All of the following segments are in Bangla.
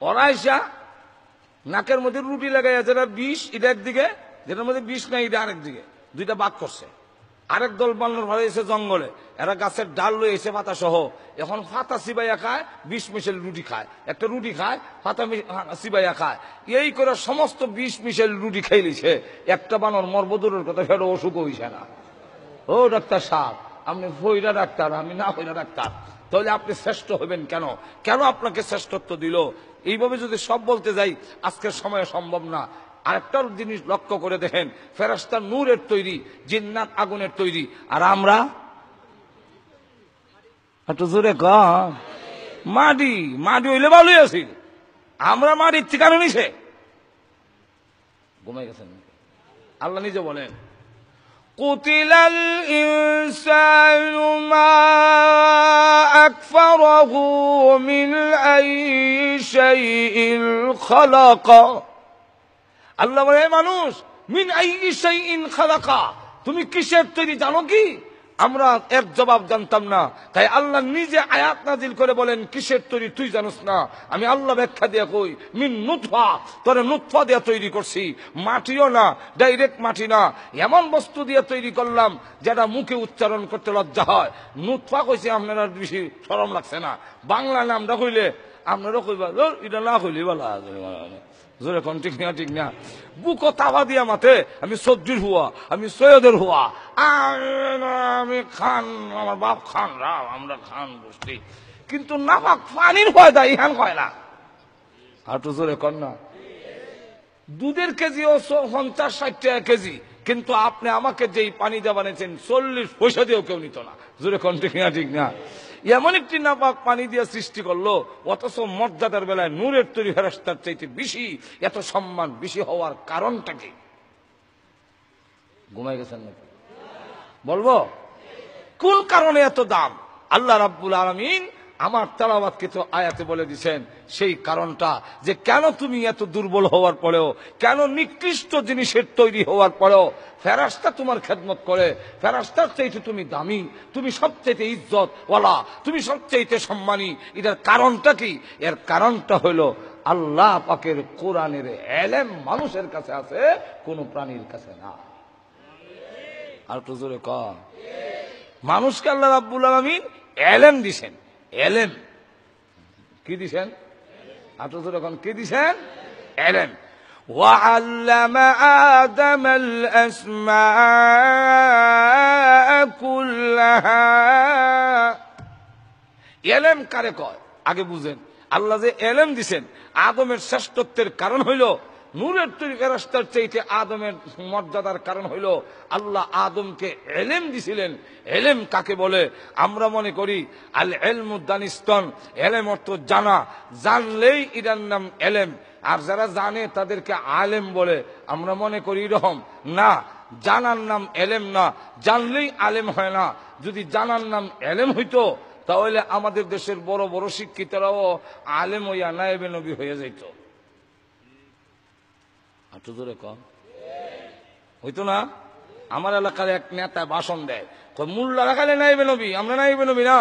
ওরা এসা নাকের মধ্যে রুটি লাগাইয়া যেটা বিষ এটা একদিকে, যেটার মধ্যে বিষ নাই এটা আরেক দিকে, দুইটা ভাগ করছে। আরেক দল বানর ভালো এসে জঙ্গলে, এরা গাছের ডাল লয়ে এসে পাতা সহ এখন ফাতা চিবাইয়া খায়, বিষ মিশেল রুটি খায়, একটা রুটি খায় ফাতা চিবাইয়া খায়, এই করে সমস্ত বিষ মিশেল রুটি খাইলিছে। একটা বানর মরবদুরের কথা ফেরো অসুখ হইছে না। ও ডাক্তার সাহেব, আপনি ফইরা ডাক্তার, আমি না ফইরা ডাক্তার, তাহলে আপনি শ্রেষ্ঠ হবেন কেন? কেন আপনাকে শ্রেষ্ঠত্ব দিল? এইভাবে যদি সব বলতে যাই আজকের সময়ে সম্ভব না। আরেকটা জিনিস লক্ষ্য করে দেখেন, ফেরেশতা নূরের তৈরি, জিন্নাত আগুনের তৈরি, আর আমরা একটু জোরে কম মাটি। মাটি হইলে ভালোই আছি, আমরা মাটির ঠিকানা নিছে ঘুমাই গেছেন। আল্লাহ নিজে বলেন, কুতিলাল ইনসানু মা আকফারাহু মিন আইয়ি শাইইন খালাকা। আল্লাহ বলে, মানুষ, মিন আইয়ি শাইইন খালাকা, তুমি কিসের তৈরি জানো কি? আমরা এর জবাব জানতাম না, তাই আল্লাহ নিজে আয়াত নাজিল করে বলেন, কিসের তৈরি তুই জানোস না, আমি আল্লাহ ব্যাখ্যা দিয়ে কই, মিন নুতফা, তোরে নুতফা দিয়ে তৈরি করছি, মাটিও না, ডাইরেক্ট মাটি না, এমন বস্তু দিয়ে তৈরি করলাম যেটা মুখে উচ্চারণ করতে লজ্জা হয়। নুতফা কইছে, আপনারা বেশি শরম লাগছে না? বাংলা নামটা কইলে আপনারা কইবা এটা না কইলে বলা জোরে কোন ঠিক না, ঠিক না? বুকো তাওয়া দিয়া মাথে, আমি সবজির হুয়া, আমি সৈয়দের হুয়া, আমি খান, আমার বাপ খান, আমরা খান বুঝছি, কিন্তু নাপাক পানির হয় দা ইহান হয় না। হাঁটু জোরে কর না। দুধের কেজিও 50-60 টাকা কেজি, কিন্তু আপনি আমাকে যেই পানি দিয়ে বানিয়েছেন 40 পয়সা দিয়েও কেউ নিত না। জোরে কোন ঠিক না, ঠিক না? এমন একটি নাপাক পানি দিয়ে সৃষ্টি করলো, অথচ মর্যাদার বেলায় নূরের তৈরি ফেরেশতার চাইতে বেশি, এত সম্মান বেশি হওয়ার কারণটা কি? ঘুমাই গেছেন নাকি? বলবো কোন কারণে এত দাম? আল্লাহ রাব্বুল আলামিন আমার তেলাওয়াতকৃত আয়াতে বলে দিয়েছেন সেই কারণটা, যে কেন তুমি এত দুর্বল হওয়ার পরেও, কেন নিকৃষ্ট জিনিসের তৈরি হওয়ার পরেও ফেরেশতা তোমার খেদমত করে, ফেরেশতার চাইতে তুমি দামি, তুমি সবচাইতে ইজ্জত ওয়ালা, তুমি সবচাইতে সম্মানী। এটার কারণটা কি? এর কারণটা হলো আল্লাহ পাকের কোরআনের এলেম মানুষের কাছে আছে, কোন প্রাণীর কাছে না। আর তো জোরে কম। মানুষকে আল্লাহ রাব্বুল আলামিন এলেম দিছেন। এলেম কি দিছেন? আটো জোরে কোন কি দিছেন? এলেম। وعلم آدم الأسماء كلها। এলেম কারে কয় আগে বুঝেন। আল্লাহ যে এলেম দিছেন, আদমের শ্রেষ্ঠত্বের কারণ হইল, নূরের তৈরি ফেরেশতার চাইতে আদমের মর্যাদার কারণ হইল আল্লাহ আদমকে এলেম দিছিলেন। এলেম কাকে বলে? আমরা মনে করি আল ইলমু দানিস্তন, এলেম অর্থ জানা, জানলেই এটার নাম এলেম, আর যারা জানে তাদেরকে আলেম বলে। আমরা মনে করি এরকম না, জানার নাম এলেম না, জানলেই আলেম হয় না। যদি জানার নাম এলেম হইতো তাহলে আমাদের দেশের বড় বড় শিক্ষিতরাও আলেম হইয়া নায়েবে নবী হয়ে যাইত। একটু জোরে কম হইতো না? আমার এলাকার এক নেতা ভাষণ দেয়, মোল্লারা খালি নাইবে নবী, আমরা নাইবে নবী না।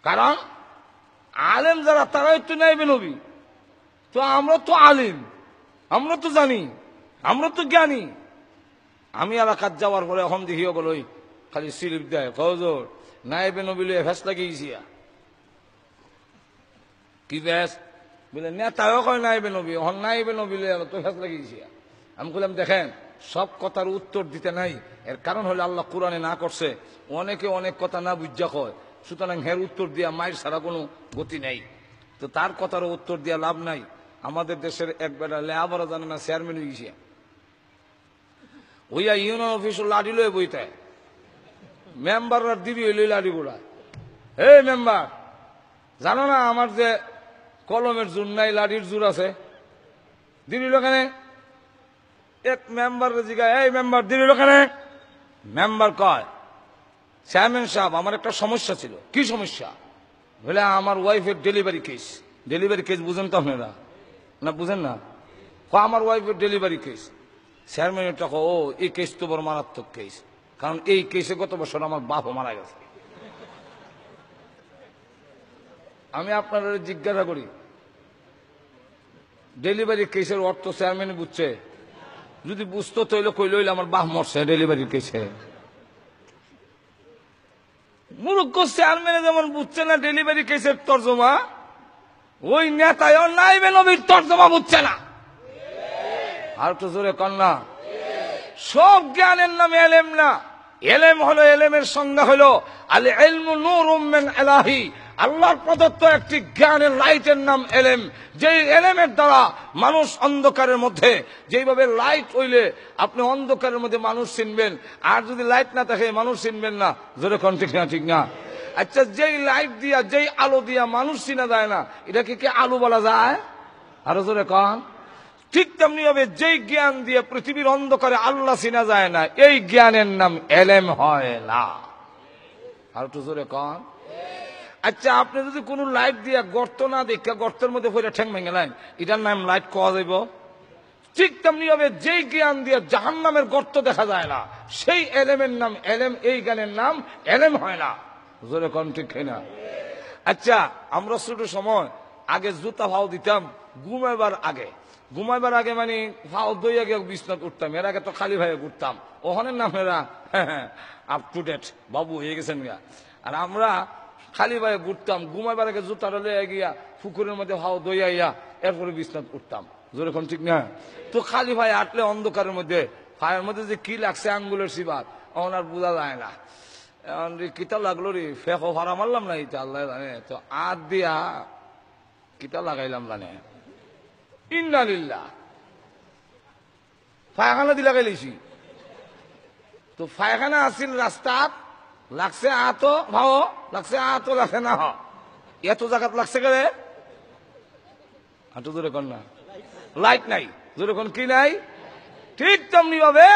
কারণ আলেম যারা তারাই তো নাইবে নবী, তো আমরা তো আলিম, আমরা তো জানি, আমরা তো জ্ঞানী। আমি এলাকার যাওয়ার পরে এখন দেখিও গেল খালি স্লিপ দেয়, কজোর নাইবে নবী লয়ে ভ্যাস লাগিয়েছি। কি ভ্যাস বলে? নেতাও কয় নাইবে নবী, এখন নাইবে নবী লয়ে তো ভ্যাস লাগিয়েছি। আমি বললাম, দেখেন সব কথার উত্তর দিতে নাই, এর কারণ হলে আল্লাহ কোরআনে না করছে, অনেকে অনেক কথা না বুঝা কয়, সুতরাং হের উত্তর দিয়া মায়ের ছাড়া কোনো গতি নেই। তো তার কথারও উত্তর দিয়া লাভ নাই। আমাদের দেশের এক বেটা লেয়াবারও জানে না, চেয়ারম্যান হয়ে গেছে, ওইয়া ইউনিয়ন অফিস লাঠি লয়ে বইতে, মেম্বাররা দিবি হইল লাঠি গোড়া। এই মেম্বার, জানো না আমার যে কলমের জোর নাই, লাঠির জোর আছে, দিল কেনে? এক মেম্বার জিগায়, এই মেম্বার দিল কেনে? মেম্বার কয়, চেয়ারম্যান সাহেব আমার একটা সমস্যা ছিল। কি সমস্যা? বলে আমার ওয়াইফের ডেলিভারি কেস। ডেলিভারি কেস বুঝেন তো আপনারা? না বুঝেন না? আমার ওয়াইফের ডেলিভারি কেস। চেয়ারম্যানের টাকা, ও এই কেস তো বড় মারাত্মক কেস, কারণ এই কেসে গত বছর আমার বাপও মারা গেছে। আমি আপনারা জিজ্ঞাসা করি, ডেলিভারি কেসের অর্থ চেয়ারম্যান বুঝছে? যদি বুঝতো তৈল কইল আমার বাহ মরছে ডেলিভারি কেসে। মূর্খ চেয়ারম্যানে যেমন বুঝছে না ডেলিভারি কেসের তর্জমা, ওই নেতায় নাইবে নবীর তর্জমা বুঝছে না। আর তো জোরে কন্যা, সব জ্ঞানের নাম এলেম না। এলেম হলো, এলেমের সংজ্ঞা হলো আল ইলমু নূরুম মিন ইলাহি, আল্লাহর প্রদত্ত একটি জ্ঞানের লাইটের নাম এলেম। যেই এলেমের দ্বারা মানুষ অন্ধকারের মধ্যে, যেইভাবে লাইট হইলে আপনি অন্ধকারের মধ্যে মানুষ চিনবেন, আর যদি লাইট না থাকে মানুষ চিনবেন না। জোরে কোন ঠিক না? ঠিক না? আচ্ছা, যেই লাইট দিয়া, যেই আলো দিয়া মানুষ চিনা যায় না, এটাকে কি আলো বলা যায়? আরো জোরে কন। ঠিক তেমনি ভাবে যেই জ্ঞান দিয়ে পৃথিবীর অন্ধকারে আল্লাহ চিনা যায় না, এই জ্ঞানের নাম এলেম হয় না। আর একটু জোরে কন। আচ্ছা, আপনি যদি কোন লাইট দিয়া গর্ত না দেখা গর্তের মধ্যে পড়ে ঠ্যাং ভেঙে লাইন, এটার নাম লাইট কোয়া যাইব? ঠিক তেমনি ভাবে যেই জ্ঞান দিয়ে জাহান্নামের গর্ত দেখা যায় না, সেই এলেমের নাম এলেম, এই জ্ঞানের নাম এলেম হয় না। জোরে কন ঠিক না? আচ্ছা, আমরা ছোট সময় আগে জুতা ভাও দিতাম ঘুমাইবার আগে। ঘুমাইবার আগে মানে ভাও দই আগে বিছনাত উঠতাম, এর আগে তো খালি ভাইয়ে ঘুরতাম। ওখানের নাম এরা আপ টু ডেট বাবু হয়ে গেছেন গা। আর আমরা খালি ভাইয়ে ঘুরতাম, ঘুমাইবার আগে জুতাটা লইয়া গিয়া পুকুরের মধ্যে ভাও দইয়া এরপরে বিছনাত উঠতাম। যেরকম ঠিক না? তো খালি ভাই আটলে অন্ধকারের মধ্যে ভাইয়ের মধ্যে যে কি লাগছে আঙ্গুলের সিবাত, এখন আর বোঝা যায় না। এখন কিতা লাগলো রে, ফেঁকো ভাড়া মারলাম না, এটা আল্লাহ জানে। তো আট দিয়া কিতা লাগাইলাম জানে, ইন্নালিল্লাহ পায়খানা দি লাগাইলেছি। তো পায়খানা আসিল রাস্তাত, লাগছে আতো ভাও, লাগছে আতো লাগছে না, এত জায়গাত লাগছে গেলে হাঁটু ধরে কন না, লাইট নাই। যেরকম কি নাই? ঠিক তেমনি ভাবে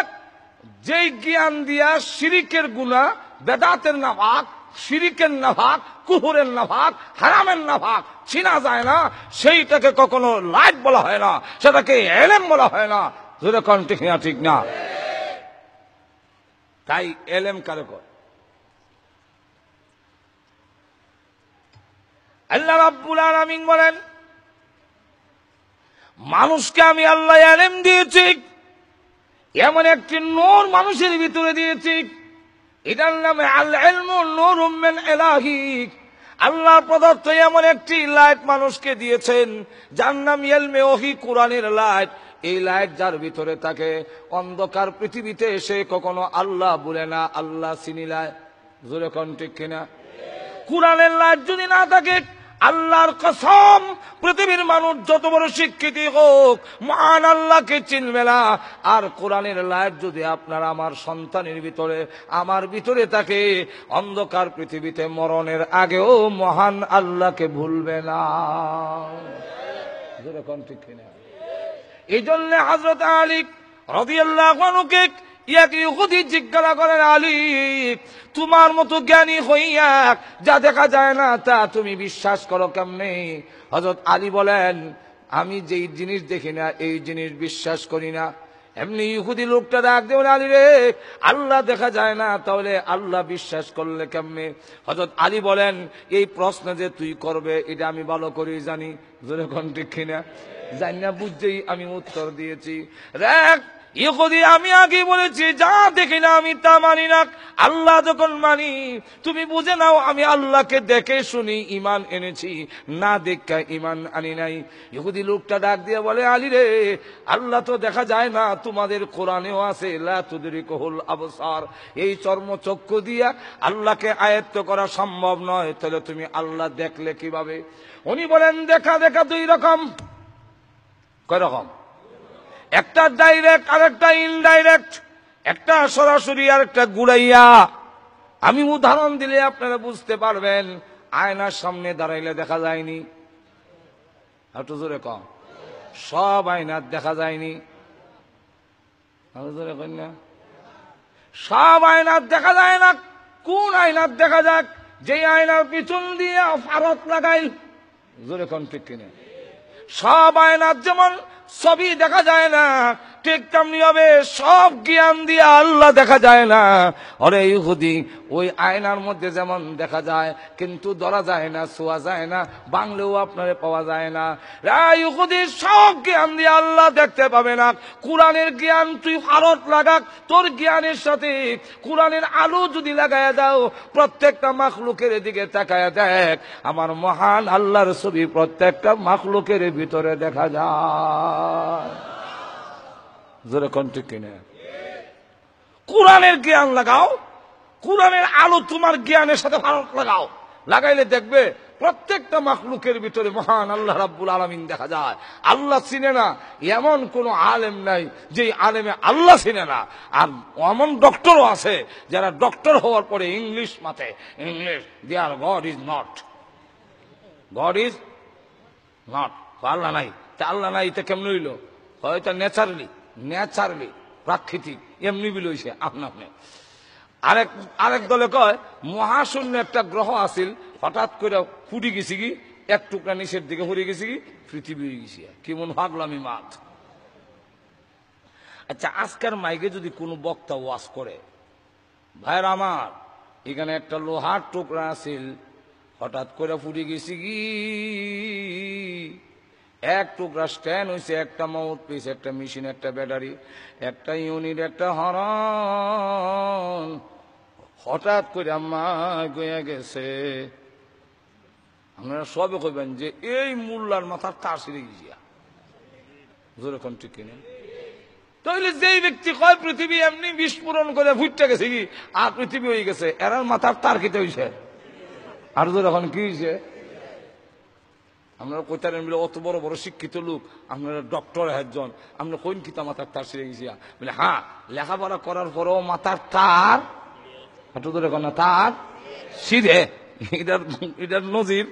যেই জ্ঞান দিয়া শিরিকের গুনাহ, বেদাতের নাফাক, শিরিকের নাফাক, কুফরের নাফাক, হারামের নাফাক চিনা যায় না, সেইটাকে কখনো লাইট বলা হয় না, সেটাকে এলেম বলা হয় না। যেরকম ঠিক না? ঠিক না? তাই এলেম কারে কয়? আল্লাহ রাব্বুল আলামিন বলেন, মানুষকে আমি আল্লাহ এলেম দিয়েছি, এমন একটি নূর মানুষের ভিতরে দিয়েছি, এটার নামে আল ইলমু নূরুম মিন ইলাহি। আল্লাহ প্রদত্ত এমন একটি লাইট মানুষকে দিয়েছেন, যার নাম ইলমে ওহী, কোরআনের লাইট। এই লাইট যার ভিতরে থাকে, অন্ধকার পৃথিবীতে এসে কখনো আল্লাহ বলে না, আল্লাহ চিনিলায়। জোরে কোন ঠিক কিনা? কোরআনের লাইট যদি না থাকে, আল্লাহর কসম পৃথিবীর মানুষ যত বড় শিক্ষিত হোক, মহান আল্লাহকে চিনবে না। আর কোরআনের লাইট যদি আপনার আমার সন্তানের ভিতরে, আমার ভিতরে থাকে, অন্ধকার পৃথিবীতে মরণের আগেও মহান আল্লাহকে ভুলবে না। যেরকম ঠিক কিনা? এই জন্য হযরত আলী রাদিয়াল্লাহু আনহুকে এক ইহুদি জিজ্ঞাসা করেন, আলী তোমার মতো জ্ঞানী হইয়া যা দেখা যায় না তা তুমি বিশ্বাস করো কেমনে? হযরত আলী বলেন, আমি যেই জিনিস দেখি না এই জিনিস বিশ্বাস করি না। এমনি ইহুদি লোকটা ডাক দিয়ে বলে, আলী রে, আল্লাহ দেখা যায় না, তাহলে আল্লাহ বিশ্বাস করলে কেমনে? হযরত আলী বলেন, এই প্রশ্ন যে তুই করবে এটা আমি ভালো করেই জানি। যেরকম ঠিক কিনা? জানি না বুঝছেই আমি উত্তর দিয়েছি। দেখ ইহুদি, আমি আগে বলেছি যা দেখি না আমি তা মানি না, আল্লাহ যখন মানি। তুমি বুঝে নাও আমি আল্লাহকে দেখে শুনি ঈমান এনেছি, না দেখা ঈমান আনি নাই। ইহুদি লোকটা ডাক দিয়ে বলে, আলী রে, আল্লাহ তো দেখা যায় না, তোমাদের কোরআনেও আছে লা তুদরিকুহুল আবসার, এই চর্মচক্ষু দিয়া আল্লাহকে আয়ত্ত করা সম্ভব নয়, তাহলে তুমি আল্লাহ দেখলে কিভাবে? উনি বলেন, দেখা দুই রকম। কয় রকম? একটা ডাইরেক্ট আর একটা ইনডাইরেক্ট, একটা সরাসরি আর একটা গুড়াইয়া। আমি উদাহরণ দিলে আপনারা বুঝতে পারবেন। আয়নার সামনে দাঁড়াইলে দেখা যায়নি, একটু জোরে কম, সব আয়নার দেখা যায়নি। জোরে কন না, সব আয়নার দেখা যায় না। কোন আয়নার দেখা যাক? যে আয়নার পিছন দিয়ে ফারত লাগাই। জোরে কন ঠিক কিনা? সব আয়নার যেমন ছবি দেখা যায় না, ঠিক তেমনি হবে সব জ্ঞান দিয়ে আল্লাহ দেখা যায় না। ওরে ইহুদি, ওই আয়নার মধ্যে যেমন দেখা যায় কিন্তু ধরা যায় না, ছোঁয়া যায় না, বাংলেও আপনারে পাওয়া যায় না। ইহুদি সব জ্ঞান দিয়ে আল্লাহ দেখতে পাবে না। কোরআনের জ্ঞান তুই ভারত লাগাক, তোর জ্ঞানের সাথে কোরআনের আলো যদি লাগায় দাও, প্রত্যেকটা মাখলুকের দিকে তাকায় দেখ, আমার মহান আল্লাহর ছবি প্রত্যেকটা মাখলুকের ভিতরে দেখা যায়। জোরে কোন ঠিক কিনা? কোরআনের জ্ঞান লাগাও, কোরআনের আলো তোমার জ্ঞানের সাথে ভারত লাগাও, লাগাইলে দেখবে প্রত্যেকটা মাখলুকের ভিতরে মহান আল্লাহ রাব্বুল আলামিন দেখা যায়। আল্লাহ চিনে না এমন কোন আলেম নাই যে আলেমে আল্লাহ চিনে না। আর এমন ডক্টরও আছে যারা ডক্টর হওয়ার পরে ইংলিশ মাথে, English there God is not, God is not, Allah নাই। তা আল্লাহ নাই তা কেমন হইল? হয়তো ন্যাচারালি প্রাকৃতিক এমনি বিল হইছে আপনা আপনি। আরেক দলে কয় মহাশূন্য একটা গ্রহ আছিল, হঠাৎ করে ফুটি গেছি কি, এক টুকরা নিচের দিকে পড়ে গেছি কি, পৃথিবী হয়ে গেছি। কেমন ভাগলামি মাত। আচ্ছা, আজকের মাইকে যদি কোনো বক্তা ওয়াজ করে, ভাইয়ের আমার, এখানে একটা লোহার টুকরা আছিল, হঠাৎ করে ফুটে গেছি কি, এক টুকরা স্ট্যান্ড হয়েছে, একটা মাউথ পিস, একটা মেশিন, একটা ব্যাটারি, একটা ইউনিট, একটা হরন, হঠাৎ করে আমার গইয়া গেছে। আপনারা সবে কইবেন যে এই মোল্লার মাথার তার ছিঁড়ে গেছিয়া। যেরকম ঠিক কিনা? তাহলে যেই ব্যক্তি কয় পৃথিবী এমনি বিস্ফোরণ করে ফুটতে গেছে কি আর পৃথিবী হয়ে গেছে, এরার মাথার তার কিতে হয়েছে? আর যখন কি হয়েছে? আপনারা কইতারেন বলে অত বড় বড় শিক্ষিত লোক, আপনারা ডক্টর একজন, আপনার কোন কিতা মাথার তার ছিঁড়ে গেছিয়া? বলে হ্যাঁ, লেখাপড়া করার পরও মাথার তার একটু ধরে না তার সিধে। এটার নজির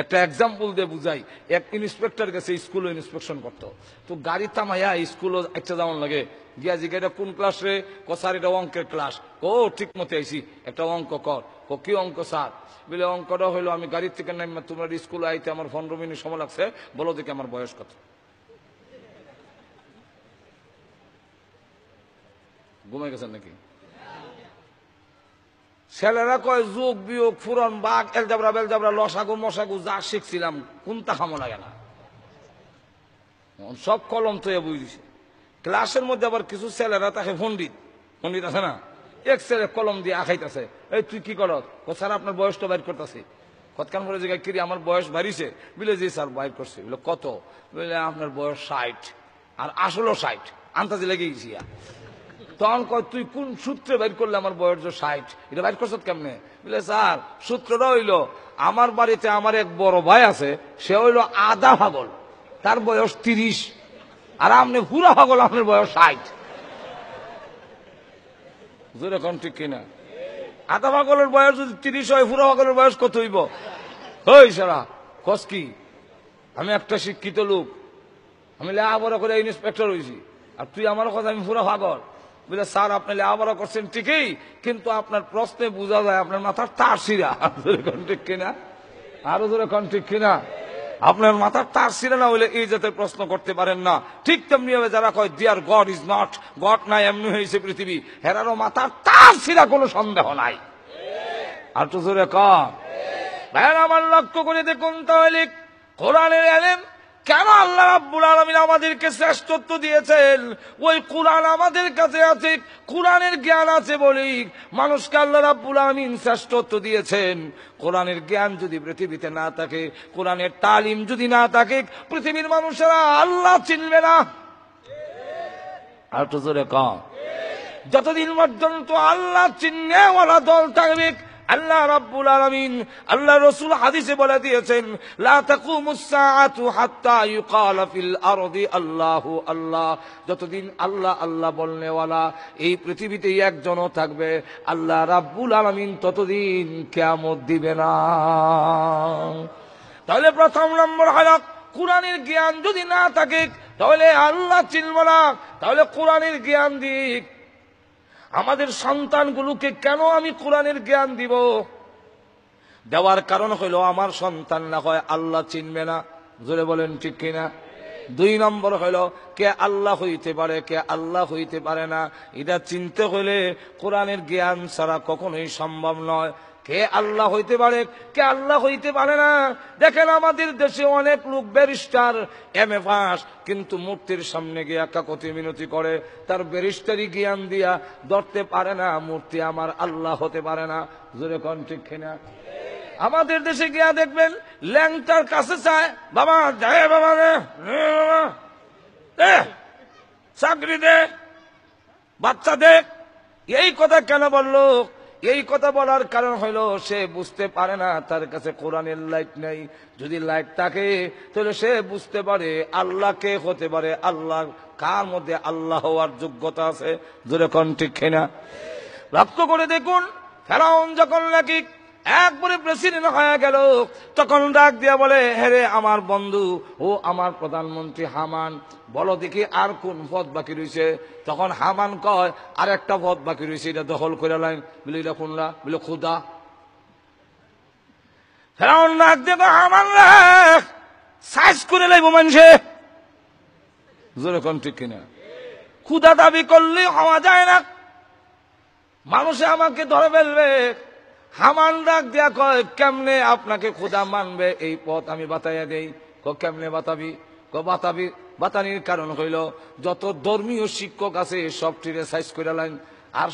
একটা এক্সাম্পল দিয়ে বুঝাই। এক ইন্সপেক্টর গেছে স্কুলে ইন্সপেকশন করতো, তো গাড়ি থামাইয়া স্কুলে একটা যেমন লাগে গিয়া জিজ্ঞাসা কোন ক্লাস রে? স্যার এটা অঙ্কের ক্লাস। ও ঠিক মতো আইসি, একটা অঙ্ক কর। কি অঙ্ক স্যার? বলে অঙ্কটা হইলো আমি গাড়ির থেকে নামি তোমার স্কুলে আইতে আমার 15 মিনিট সময় লাগছে, বলো দেখি আমার বয়স কত। ঘুমাই গেছেন নাকি? ছেলেরা কয় যোগ বিয়োগ ফুরন বাঘ এলজাবরা বেলজাবরা লসাগু মশাগু যা শিখছিলাম কোনটা খামো লাগে না, সব কলম তো বুঝ দিছে। ক্লাসের মধ্যে আবার কিছু ছেলেরা তাকে পণ্ডিত আছে না, এক ছেলে কলম দিয়ে আখাইতেছে, এই তুই কি করত? স্যার আপনার বয়সটা বাইর করতেছি। কতক্ষণ পরে জায়গায় কিরি আমার বয়স বাড়িছে? বলে জি স্যার বাইর করছে। বলে কত? বলে আপনার বয়স 60। আর আসলেও 60, আন্তাজি লেগে গেছি। তখন কয় তুই কোন সূত্রে বাইর করলে আমার বয়স 60? এটা বাইর করছ কেমনে? বলে স্যার সূত্রটা হইলো আমার বাড়িতে আমার এক বড় ভাই আছে, সে হইলো আধা পাগল, তার বয়স 30, আর আপনি পুরা পাগল, আপনার বয়স 60। যেরকম ঠিক কিনা? আধা পাগলের বয়স যদি 30 হয়, পুরা পাগলের বয়স কত হইব? হই সারা কস কি? আমি একটা শিক্ষিত লোক, আমি লেখাপড়া করে ইন্সপেক্টর হয়েছি, আর তুই আমার কথা আমি পুরা পাগল? বলে স্যার আপনি লেখাপড়া করছেন ঠিকই, কিন্তু আপনার প্রশ্নে বোঝা যায় আপনার মাথার তার ছিঁড়া। ঠিক কিনা? আরো ধরে কোন ঠিক কিনা? আপনার মাথার তার ছিঁড়া না হইলে এই জাতের প্রশ্ন করতে পারেন না। ঠিক তেমনি হবে যারা কয় dear God is not, God নাই এমনি হয়েছে পৃথিবী, হেরারও মাথার তার ছিঁড়া কোনো সন্দেহ নাই। আর তো জোরে কম ভাইয়ের আমার লক্ষ্য করে দেখুন তাহলে কোরআনের এলেম কেন আল্লাহ রাব্বুল আলামিন আমাদেরকে শ্রেষ্ঠত্ব দিয়েছেন। ওই কোরআন আমাদের কাছে আছে, কোরআনের জ্ঞান আছে বলেই মানুষকে আল্লাহ রাব্বুল আলামিন শ্রেষ্ঠত্ব দিয়েছেন। কোরআনের জ্ঞান যদি পৃথিবীতে না থাকে, কোরআনের তালিম যদি না থাকে, পৃথিবীর মানুষেরা আল্লাহ চিনবে না। আর তো জোরে কম, যতদিন পর্যন্ত আল্লাহ চিহ্নেওয়ালা দল থাকবে, আল্লাহ রাব্বুল আলামিন, আল্লাহ রাসূল হাদিসে বলে দিয়েছেন, লা তাকুমুস সাআতু হাত্তা ইউকালা ফিল আরদি আল্লাহু আল্লাহ। যতদিন আল্লাহ আল্লাহ বলনেওয়ালা এই পৃথিবীতে একজনও থাকবে, আল্লাহ রাব্বুল আলামিন ততদিন কিয়ামত দিবে না। তাহলে প্রথম নম্বর হলো কোরআনের জ্ঞান যদি না থাকে তাহলে আল্লাহ চিনব না। তাহলে কোরআনের জ্ঞান দিক, আমাদের সন্তানগুলোকে কেন আমি কোরআনের জ্ঞান দিব? দেওয়ার কারণ হইল আমার সন্তান না হয় আল্লাহ চিনবে না। জোরে বলেন ঠিক কিনা? দুই নম্বর হলো কে আল্লাহ হইতে পারে, কে আল্লাহ হইতে পারে না, এটা চিনতে হলে কোরআনের জ্ঞান ছাড়া কখনোই সম্ভব নয়। কে আল্লাহ হইতে পারে, কে আল্লাহ হইতে পারে না। দেখেন আমাদের দেশে অনেক লোক ব্যারিস্টার, MA পাস, কিন্তু মূর্তির সামনে গিয়ে কাকতি মিনতি করে, তার ব্যারিস্টারি জ্ঞান দিয়া ধরতে পারে না মূর্তি আমার আল্লাহ হতে পারে না। জোরে কোন ঠিক কিনা? আমাদের দেশে গিয়া দেখবেন ল্যাংটার কাছে চায়, বাবা যায়, বাবা রে চাকরি দে, বাচ্চা দে। এই কথা কেন বললো? এই কথা বলার কারণ হইল সে বুঝতে পারে না তার কাছে কোরআনের লাইট নেই। যদি লাইট থাকে তাহলে সে বুঝতে পারে আল্লাহ কে হতে পারে, আল্লাহ কার মধ্যে আল্লাহ হওয়ার যোগ্যতা আছে। জোরে কোন ঠিক কিনা? লক্ষ্য করে দেখুন, ফেরাউন যখন নাকি একবারে প্রেসিডেন্ট হয়ে গেল, তখন ডাক দিয়া বলে, হেরে আমার বন্ধু ও আমার প্রধানমন্ত্রী হামান, বলো দেখি আর কোন পদ বাকি রয়েছে। তখন হামান কয় আর একটা পদ বাকি রয়েছে, এটা দখল করে লাইন। বলে এটা কোনটা? বলে খুদা। ফেরাউন ডাক দিয়ে হামান রে সাইজ করে লাইব মানুষে। জোরে কোন ঠিক কিনা? খুদা দাবি করলে হওয়া যায় না, মানুষে আমাকে ধরে ফেলবে। হামান ডাক দিয়া কয় কেমনে আপনাকে খোদা মানবে, এই পথ আমি বাতাইয়া দেই। কেমনে বাতাবি? বাতানির কারণ হইল যত ধর্মীয় শিক্ষক আছে সবটিরে সাইজ করে লাইন, আর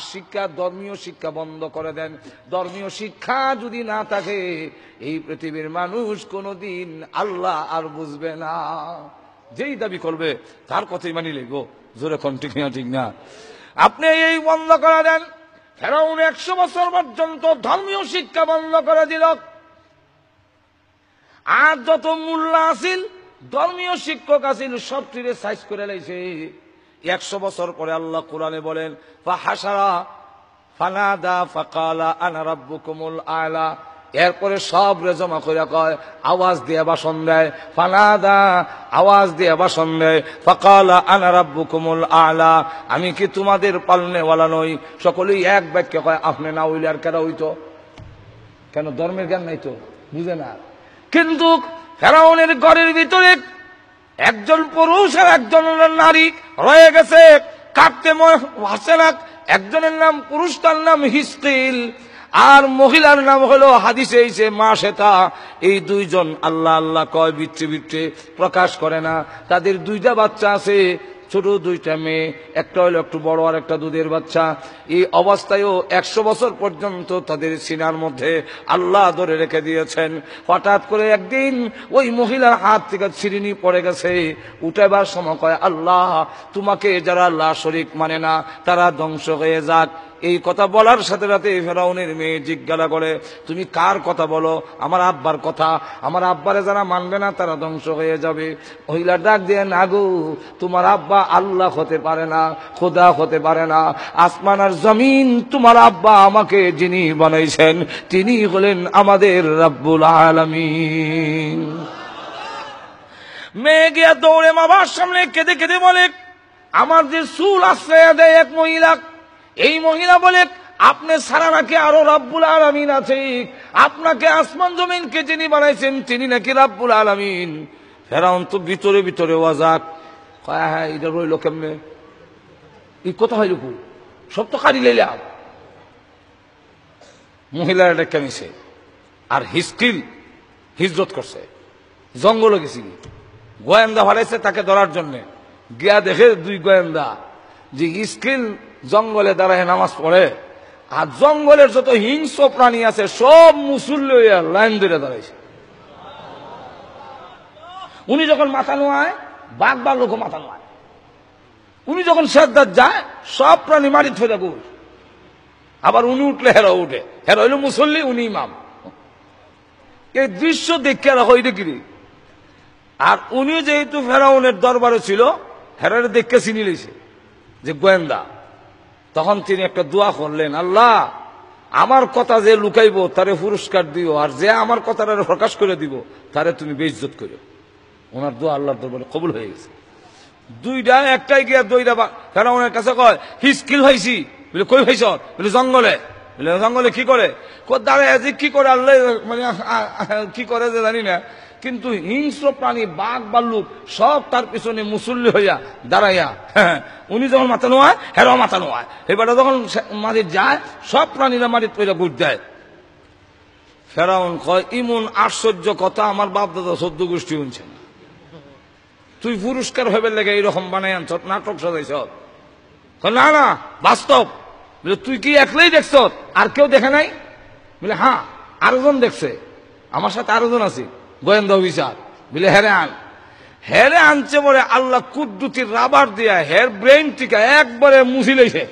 ধর্মীয় শিক্ষা বন্ধ করে দেন। ধর্মীয় শিক্ষা যদি না থাকে এই পৃথিবীর মানুষ কোনদিন আল্লাহ আর বুঝবে না। যেই দাবি করবে তার কথাই মানি লইব। জোরে কোন ঠিক না? ঠিক না? আপনি এই বন্ধ করে দেন। ফেরাউন 100 বছর পর্যন্ত ধর্মীয় শিক্ষা বন্ধ করে দিল। আর যত মোল্লা আছিল, ধর্মীয় শিক্ষক আছিল, সবটিরে সাইজ করে লাইছে। 100 বছর পরে আল্লাহ কোরআনে বলেন, ফাহাশারা ফানাদা ফাকালা আনা রাব্বুকুমুল আলা। এরপরে সব রে জমা করে কয়, আওয়াজ দিয়ে ভাষণ দেয়। ফানাদা, আওয়াজ দিয়ে ভাষণ দেয়। ফাকালা আনা রাব্বুকুমুল আলা, আমি কি তোমাদের পালনেওয়ালা নই? সকলেই এক বাক্যে কয়, আপনি না হইলে আর কেন হইতো? কেন? ধর্মের জ্ঞান নাই তো, বুঝে না। কিন্তু ফেরাউনের ঘরের ভিতরে একজন পুরুষ আর একজন নারী রয়ে গেছে, কাঁদতে ভাসে না। একজনের নাম পুরুষটার নাম হিজকিল, আর মহিলার নাম হলো হাদিসে এসে মাশেতা। এই দুইজন আল্লাহ আল্লাহ কয়, বিচ্ছে বিচ্ছে প্রকাশ করে না। তাদের 2টা বাচ্চা আছে, ছোট 2টা মেয়ে, একটা হলো একটু বড় আর একটা দুধের বাচ্চা। এই অবস্থায়ও 100 বছর পর্যন্ত তাদের সিনার মধ্যে আল্লাহ ধরে রেখে দিয়েছেন। হঠাৎ করে একদিন ওই মহিলার হাত থেকে ছিরিনি পড়ে গেছে। উঠাবার সময় কয়, আল্লাহ তোমাকে যারা আল্লাহ শরীক মানে না তারা ধ্বংস হয়ে যাক। এই কথা বলার সাথে সাথে ফেরাউনের মেয়ে জিজ্ঞাসা করে, তুমি কার কথা বলো? আমার আব্বার কথা। আমার আব্বারে যারা মানবে না তারা ধ্বংস হয়ে যাবে। মহিলা ডাক দিয়ে, না গো, তোমার আব্বা আল্লাহ হতে পারে না, খোদা হতে পারে না। আসমান আর জমিন তোমার আব্বা আমাকে যিনি বানাইছেন তিনি হলেন আমাদের রব্বুল আলামিন। মেয়ে গিয়া দৌড়ে বাবার সামনে কেঁদে কেঁদে বলে, আমার যে চুল আশ্রয় দেয় এক মহিলা, এই মহিলা বলে, আপনি ছাড়া নাকি আরো রব্বুল আলামিন আছে, আপনাকে আসমান জমিনকে যিনি বানাইছেন তিনি নাকি রব্বুল আলামিন। ফেরাউন তো ভিতরে ভিতরে ওয়াজাক, হ্যাঁ এটা রইল কেমনে? এই কথা হইল কই? সব তো কারি লাইলাম। মহিলার এটা কেমিছে। আর হিজকিল হিজরত করছে, জঙ্গলে গেছি, গোয়েন্দা ভাড়াইছে তাকে ধরার জন্য। গিয়া দেখে 2 গোয়েন্দা যে হিজকিল জঙ্গলে দাঁড়ায় নামাজ পড়ে, আর জঙ্গলের যত হিংস্র প্রাণী আছে সব মুসল্লি লাইন ধরে দাঁড়াইছে। উনি যখন মাথা নোয়ায়, বাঘ বা লোক মাথা নোয়ায়। উনি যখন সেজদাত যায়, সব প্রাণী মারি থইলে বস। আবার উনি উঠলে হেরা উঠে, হেরা হইল মুসল্লি, উনি ইমাম। এই দৃশ্য দেখে এরা হইলে কিরি। আর উনি যেহেতু ফেরাউনের দরবারে ছিল, হেরারে দেখে চিনি লইছে যে গোয়েন্দা। তখন তিনি একটা দোয়া করলেন, আল্লাহ আমার কথা যে লুকাইব তারে পুরস্কার দিও, আর যে আমার কথাটা প্রকাশ করে দিব তারে তুমি বেইজ্জত করো। ওনার দোয়া আল্লাহর দরবারে কবুল হয়ে গেছে। 2টা, একটাই গিয়া 2টা ফেরাউনের কাছে কয়, হিজকিল ভাইছি। বলে কই ভাইছ? বলে জঙ্গলে। জঙ্গলে কি করে? দাঁড়ায় কি করে আল্লাহ মানে কি করে যে জানি না, কিন্তু হিংস্র প্রাণী বাঘ ভাল্লুক সব তার পিছনে মুসল্লি হইয়া দাঁড়াইয়া, উনি যখন মাথা নোয়ায় হেরাও মাথা নোয়ায়, এবারে যখন মাটির যায় সব প্রাণীরা মাটির পয়লা গুট দেয়। ফেরাউন কয় ইমন আশ্চর্য কথা আমার বাপ দাদা 14 গোষ্ঠী শুনছে না, তুই পুরস্কার হবে লেগে এইরকম বানাই আনছ, নাটক সাজাইছ? না না বাস্তব। তুই কি একলাই দেখছ, আর কেউ দেখে নাই? বলে হ্যাঁ আরোজন দেখছে, আমার সাথে আরোজন আছে গোয়েন্দা অফিসার। বলে হেরে আনছে বলে আল্লাহ কুদ্দুতির রাবার দিয়া হের ব্রেন টিকা একবারে মুছি লইছে।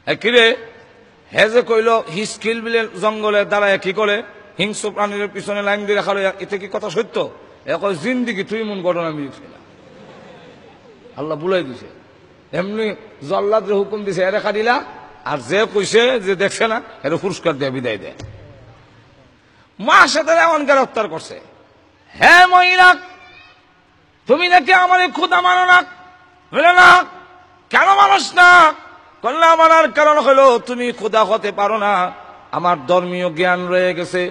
কিরে হে যে কইল হিস্কিল বিলে জঙ্গলে দাঁড়ায় কি করে হিংস্র প্রাণীর পিছনে লাইন দিয়ে রাখা, এতে কি কথা সত্য? এখন জিন্দিগি তুই মন ঘটনা মিলছে না, আল্লাহ বুলাই দিছে। এমনি জল্লাদের হুকুম দিছে এ রেখা দিলা, আর যে কইছে যে দেখছে না এর পুরস্কার দিয়ে বিদায় দেয়। মা সাথে এমন গ্রেফতার করছে, হ্যাঁ মহিলা তুমি নাকি আমার ক্ষুদা মানো না? বলে না। কেন মানুষ না? করলে আমার আর কারণ হলো তুমি ক্ষুদা হতে পারো না, আমার ধর্মীয় জ্ঞান রয়ে গেছে।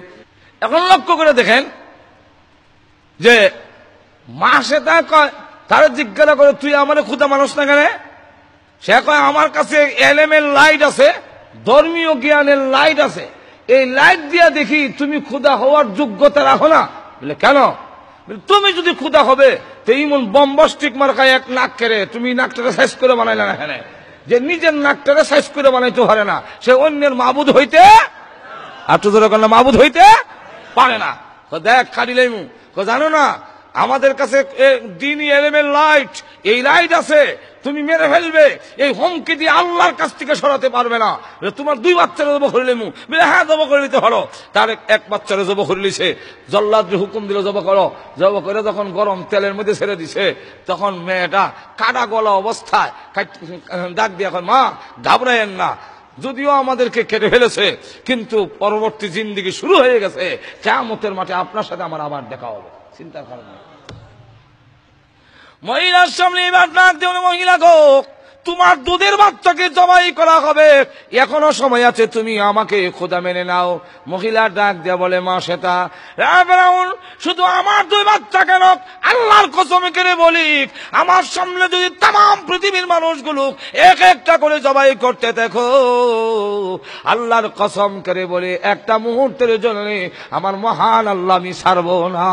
এখন লক্ষ্য করে দেখেন যে মা সেটা কয়, তারা জিজ্ঞাসা করে তুই আমার ক্ষুদা মানুষ না কেন? সে কয় আমার কাছে এলেমের লাইট আছে, ধর্মীয় জ্ঞানের লাইট আছে, এই লাইট দিয়া দেখি তুমি ক্ষুদা হওয়ার যোগ্যতা রাখো না। বলে কেন? তুমি যদি ক্ষুদা হবে তো ইমন বম্বাস্টিক মার্কায় এক নাক কেড়ে তুমি নাকটাকে সাইজ করে বানাইলে না, এখানে যে নিজের নাকটাকে সাইজ করে বানাইতে পারে না সে অন্যের মাবুদ হইতে, আর তো ধরো মাবুদ হইতে পারে না। দেখ খালি লাইমু, জানো না আমাদের কাছে দিনই এলেমের লাইট, এই লাইট আছে, তুমি মেরে ফেলবে, এই হুমকি দিয়ে আল্লাহর কাছ থেকে সরাতে পারবে না। তোমার 2 বাচ্চারা জব করে লেমু। বলে হ্যাঁ জব করে নিতে পারো। তার এক বাচ্চারা জব করে লিছে, জল্লাদের হুকুম দিল জব করো। জব করে যখন গরম তেলের মধ্যে ছেড়ে দিছে তখন মেয়েটা কাটা গলা অবস্থায় ডাক দিয়ে এখন মা ঘাবড়ায়েন না, যদিও আমাদেরকে কেটে ফেলেছে কিন্তু পরবর্তী জিন্দেগি শুরু হয়ে গেছে, কিয়ামতের মাঠে আপনার সাথে আমার আবার দেখা হবে, চিন্তার কারণে। মহিলার সামনে এবার ডাক দেওয়া, মহিলা গো তোমার দুধের বাচ্চাকে জবাই করা হবে, এখনো সময় আছে, তুমি আমাকে খোদা মেনে নাও। মহিলা ডাক দেয়া বলে মা সেটা শুধু আমার 2 বাচ্চা কেন, আল্লাহর কসম করে বলি আমার সামনে যদি তাম পৃথিবীর মানুষগুলো এক একটা করে জবাই করতে দেখো, আল্লাহর কসম করে বলে একটা মুহূর্তের জন্য আমার মহান আল্লাহ আমি ছাড়ব না।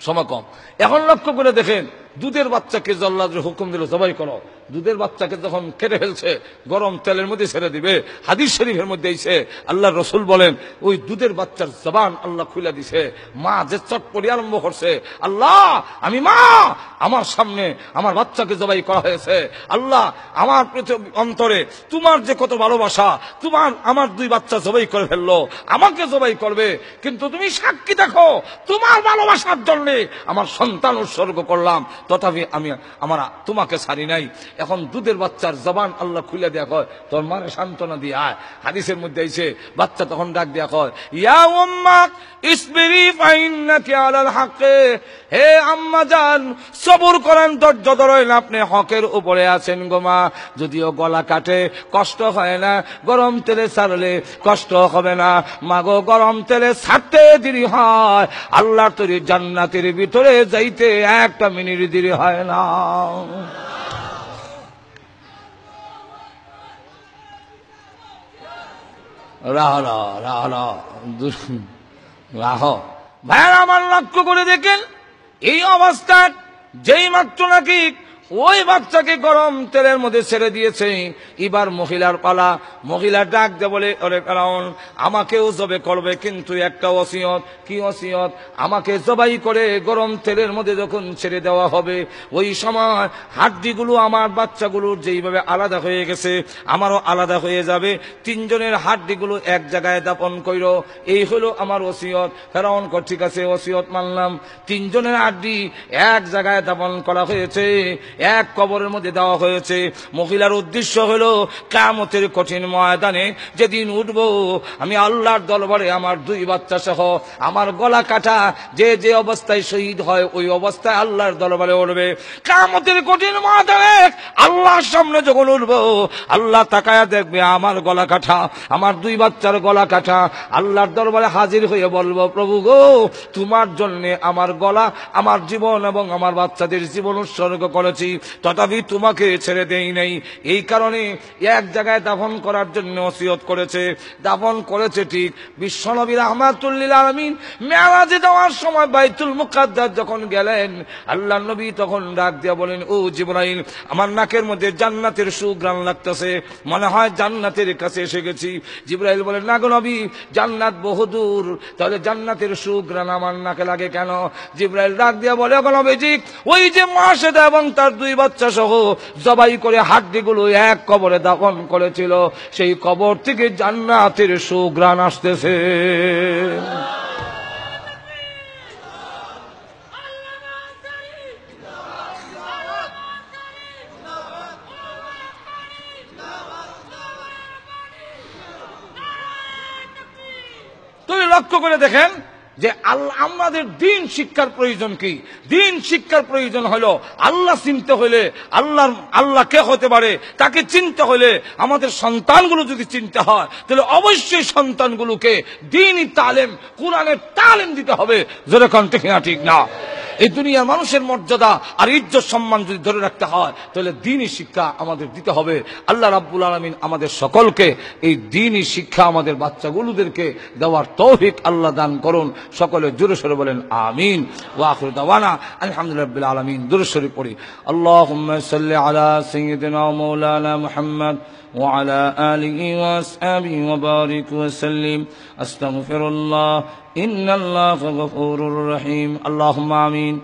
সময় কম। এখন লক্ষ্য করে দেখেন দুধের বাচ্চাকে জল্লাদের হুকুম দিল জবাই করো, দুধের বাচ্চাকে যখন কেটে ফেলছে গরম তেলের মধ্যে ছেড়ে দিবে, হাদিস শরীফের মধ্যে এসে আল্লাহর রাসূল বলেন ওই দুধের বাচ্চার জবান আল্লাহ খুলে দিছে। মা যে চটপটি আরম্ভ করছে, আল্লাহ আমি মা, আমার সামনে আমার বাচ্চাকে জবাই করা হয়েছে, আল্লাহ আমার অন্তরে তোমার যে কত ভালোবাসা, তোমার আমার 2 বাচ্চা জবাই করে ফেললো, আমাকে জবাই করবে, কিন্তু তুমি সাক্ষী দেখো তোমার ভালোবাসার জন্য আমার সন্তান উৎসর্গ করলাম, তথাপি আমি তোমাকে ছাড়ি নাই। এখন দুধের বাচ্চার জবান আল্লাহ খুলে দেয়া কয় তোর মারে সান্ত্বনা দিয়ে আয়। হাদিসের মধ্যে আইছে বাচ্চা তখন ডাক দেয়া কয় ইয়া উম্মা ইসবিরি ফাইন্নাকি আলাল হাক্কে, হে আম্মা জান সবর করেন, ধৈর্য ধরেন, আপনি হকের উপরে আছেন গো মা। যদিও গলা কাটে কষ্ট হয় না, গরম তেলে ছাড়লে কষ্ট হবে না মা গো, গরম তেলে ছাড়তে দেরি হয়, আল্লাহর তৈরি জান্নাতের ভিতরে যাইতে 1 মিনিট দেরি হয় না। রাহ ভাইয়ার আমার লক্ষ্য করে দেখেন এই অবস্থা যেই মাত্র নাকি ওই বাচ্চাকে গরম তেলের মধ্যে ছেড়ে দিয়েছে, এবার মহিলার পালা। মহিলা ডাক দে বলে ওরে ফেরাউন আমাকেও জবে করবে, কিন্তু একটা ওসিয়ত। কি ওসিয়ত? আমাকে জবাই করে গরম তেলের মধ্যে যখন ছেড়ে দেওয়া হবে ওই সময় হাড্ডিগুলো আমার বাচ্চাগুলোর যেইভাবে আলাদা হয়ে গেছে আমারও আলাদা হয়ে যাবে, 3 জনের হাড্ডিগুলো এক জায়গায় দাপন কইরো, এই হলো আমার ওসিয়ত। ফেরাউন কর ঠিক আছে ওসিয়ত মানলাম, 3 জনের হাড্ডি এক জায়গায় দাপন করা হয়েছে। এক কবরের মধ্যে দেওয়া হয়েছে। মহিলার উদ্দেশ্য হলো কিয়ামতের কঠিন ময়দানে যেদিন উঠব আমি আল্লাহর দরবারে আমার 2 বাচ্চা সহ আমার গলা কাটা যে যে অবস্থায় শহীদ হয় ওই অবস্থায় আল্লাহর দরবারে উঠবে। কিয়ামতের কঠিন ময়দানে আল্লাহর সামনে যখন উঠব আল্লাহ তাকায়া দেখবে আমার গলা কাটা, আমার 2 বাচ্চার গলা কাটা। আল্লাহর দরবারে হাজির হয়ে বলবো, প্রভু গো, তোমার জন্য আমার গলা, আমার জীবন এবং আমার বাচ্চাদের জীবন উৎসর্গ করেছি, তথাপি তোমাকে ছেড়ে দেই নাই। এই কারণে এক জায়গায় দাফন করার জন্য ওসিয়ত করেছে, দাফন করেছে ঠিক। বিশ্বনবী রাহমাতুল লিল আলামিন মেরাজে যাওয়ার সময় বাইতুল মুকাদ্দাস যখন গেলেন, আল্লাহর নবী তখন ডাক দিয়া বলেন, ও জিবরাইল, আমার নাকের মধ্যে জান্নাতের সুঘ্রাণ লাগতেছে, মনে হয় জান্নাতের কাছে এসে গেছি। জিবরাইল বলেন, না গো নবী, জান্নাত বহুদূর, তাহলে জান্নাতের সুঘ্রাণ আমার নাকে লাগে কেন? জিবরাইল ডাক দিয়া বলে, গো নবীজি, ওই যে মাসেদা এবং তার 2 বাচ্চা সহ জবাই করে হাড্ডিগুলো এক কবরে দাফন করেছিল, সেই কবর থেকে জান্নাতের সুঘ্রাণ আসতেছে। তুমি লক্ষ্য করে দেখেন যে আমাদের দিন শিক্ষার প্রয়োজন কি? দিন শিক্ষার প্রয়োজন হলো আল্লাহ চিনতে হলে, আল্লাহ কে হতে পারে তাকে চিনতে হলে আমাদের সন্তানগুলো যদি চিনতে হয় তাহলে অবশ্যই সন্তানগুলোকে দ্বীনি তালিম, কোরআনের তালিম দিতে হবে। যেরকম ঠিক না, এই দুনিয়ার মানুষের মর্যাদা আর ইজ্জত সম্মান যদি ধরে রাখতে হয় তাহলে দ্বীনি শিক্ষা আমাদের দিতে হবে। আল্লাহ রাব্বুল আলামিন আমাদের সকলকে এই দ্বীনি শিক্ষা আমাদের বাচ্চাগুলোদেরকে দেওয়ার তৌফিক আল্লাহ দান করুন। সকলে জোরে সোরে বলেন আমিন। ওয়া আখিরু দাওয়ানা আলহামদুলিল্লাহি রাব্বিল আলামিন। দরুদ শরীফ পড়ি। আল্লাহুম্মা সাল্লি আলা সাইয়্যিদিনা ওয়া মাওলানা মুহাম্মদ وعلى آله وأصحابه وبارك وسلم. أستغفر الله إن الله غفور رحيم. اللهم آمين.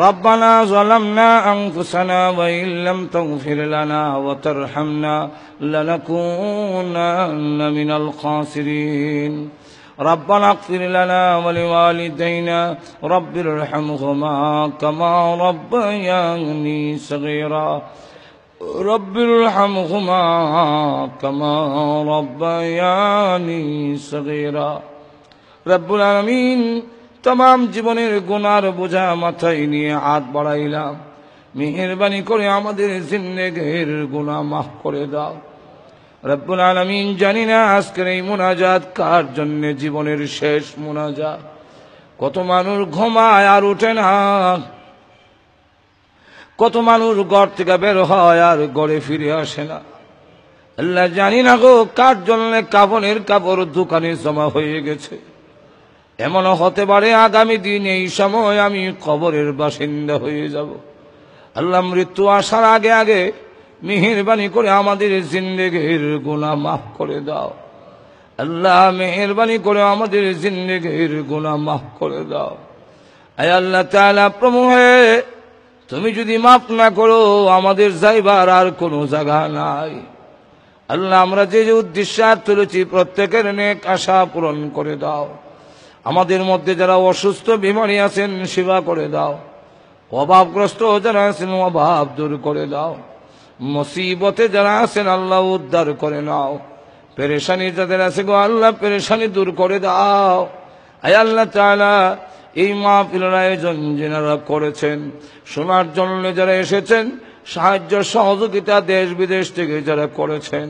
ربنا ظلمنا أنفسنا وإن لم تغفر لنا وترحمنا لنكونن من الخاسرين. ربنا اغفر لنا ولوالدينا رب ارحمهما كما ربياني صغيرا رب ارحمهما كما ربياني صغيرا. রব্বুল আলামিন, तमाम জীবনের গুনার বোঝা মাথায় নিয়ে হাত বাড়াইলাম, মেহেরবানি করে আমাদের জিন্দেগীর গুনাহ মাফ করে দাও। রব্বুল আলামিন, জানি না আজকের এই মুনাজাত কার জন্য জীবনের শেষ মুনাজাত। কত মানুষ ঘুমায় আর ওঠে না, কত মানুষ ঘর থেকে বের হয় আর ঘরে ফিরে আসে না। আল্লাহ, জানি না গো কার জন্য কাফনের কাপড় দোকানে জমা হয়ে গেছে। এমনও হতে পারে আগামী দিন এই সময় আমি কবরের বাসিন্দা হয়ে যাব। আল্লাহ, মৃত্যু আসার আগে আগে মেহেরবানি করে আমাদের জিন্দেগীর গুনাহ মাফ করে দাও। আল্লাহ, মেহেরবানি করে আমাদের জিন্দেগীর গুনাহ মাফ করে দাও। আয় আল্লাহ তাআলা, প্রভু হে, তুমি যদি মাফ না করো আমাদের যাইবার আর কোনো জায়গা নাই। আল্লাহ, আমরা যে যে উদ্দেশ্য তুলেছি প্রত্যেকের নেক আশা পূরণ করে দাও। আমাদের মধ্যে যারা অসুস্থ বিমারি আছেন সেবা করে দাও। অভাবগ্রস্ত যারা আছেন অভাব দূর করে দাও। মুসিবতে যারা আছেন আল্লাহ উদ্ধার করে নাও। পেরেশানি যাদের আছে গো আল্লাহ পেরেশানি দূর করে দাও। আয় আল্লাহ তাআলা, এই মাহফিলের আয়োজন যারা করেছেন, শোনার জন্য যারা এসেছেন, সাহায্য সহযোগিতা দেশ বিদেশ থেকে যারা করেছেন,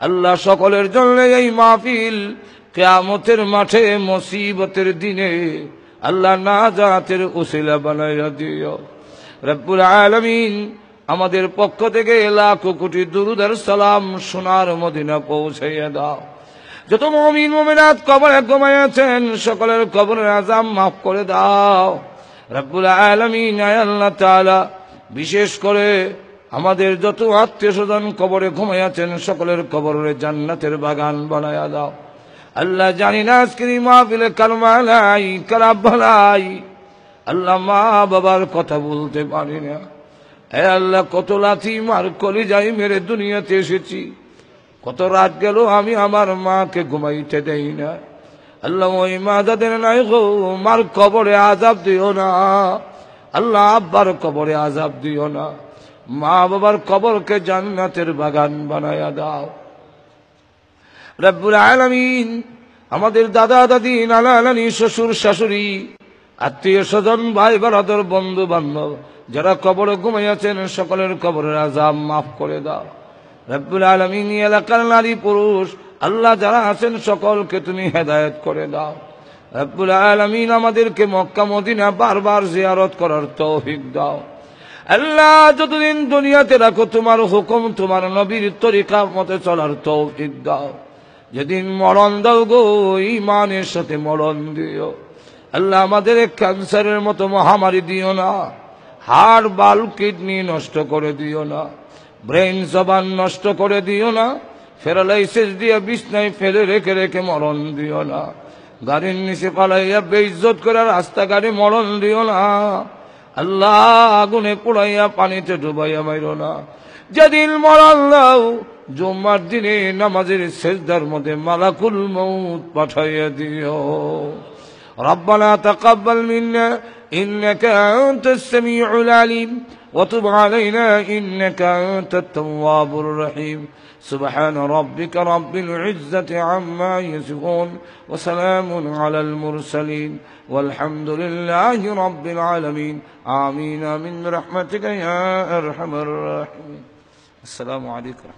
আল্লাহ সকলের জন্য এই মাহফিল কিয়ামতের মাঠে মুসিবতের দিনে আল্লাহ নাজাতের উসিলা বানাইয়া দিও। রব্বুল আলামিন, আমাদের পক্ষ থেকে লাখো কোটি দুরূদ আর সালাম সোনার মদিনা পৌঁছাইয়া দাও। যত মুমিন মুমিনাত কবরে ঘুমাইয়াছেন সকলের কবরের আযাব মাফ করে দাও। রব্বুল আলামিন, আয় আল্লাহ তাআলা, বিশেষ করে আমাদের যত আত্মীয় স্বজন কবরে ঘুমাইয়াছেন সকলের কবরে জান্নাতের বাগান বানায়া দাও। আল্লাহ, জানি না আজকের এই মাহফিলে কালমা নাই কার ভালাই। আল্লাহ, মা বাবার কথা বলতে পারি না। হে আল্লাহ, কত লাথি মার কলিজায় মেরে দুনিয়াতে এসেছি, কত রাত গেল আমি আমার মাকে ঘুমাইতে দেই না। আল্লাহ, ওই মা যাদের নাই গো, মার কবরে আযাব দিও না। আল্লাহ, আব্বার কবরে আযাব দিও না। মা বাবার কবরকে জান্নাতের বাগান বানায়া দাও। রব্বুল আলামিন আমাদের দাদা দাদি নানা নানি শ্বশুর শাশুড়ি আত্মীয় স্বজন ভাই বারাদর বন্ধু বান্ধব যারা কবরে ঘুমাইয়াছেন সকলের কবরের আযাব মাফ করে দাও। রব্বুল আলামিন এলাকার নারী পুরুষ আল্লাহ যারা আছেন সকলকে তুমি হেদায়েত করে দাও। রব্বুল আলামিন আমাদেরকে মক্কা মদিনা বারবার জিয়ারত করার তৌফিক দাও। আল্লাহ যতদিন দুনিয়াতে রাখো তোমার হুকুম তোমার নবীর তরিকা মতে চলার তৌফিক দাও। যেদিন মরণ দাও গো ঈমানের সাথে মরণ দিও। আল্লাহ আমাদের ক্যান্সারের মতো মহামারী দিও না, হাড় বাল কিডনি নষ্ট করে দিও না, ব্রেন জবান নষ্ট করে দিও না, প্যারালাইসিস দিয়ে বিছনায় ফেলে রেখে রেখে মরণ দিও না, গাড়ির নিচে পালাইয়া বেইজ্জত করে রাস্তাঘাটে মরণ দিও না। আল্লাহ আগুনে পোড়াইয়া পানিতে ডুবাইয়া মাইরো না। যেদিন মরণ দাও জুম্মার দিনে নামাজের সেজদার মধ্যে মালাকুল মউত পাঠাইয়া দিও। ربنا تقبل منا إنك أنت السميع العليم وتب علينا إنك أنت التواب الرحيم سبحان ربك رب العزة عما يصفون وسلام على المرسلين والحمد لله رب العالمين آمين من رحمتك يا أرحم الراحمين السلام عليكم.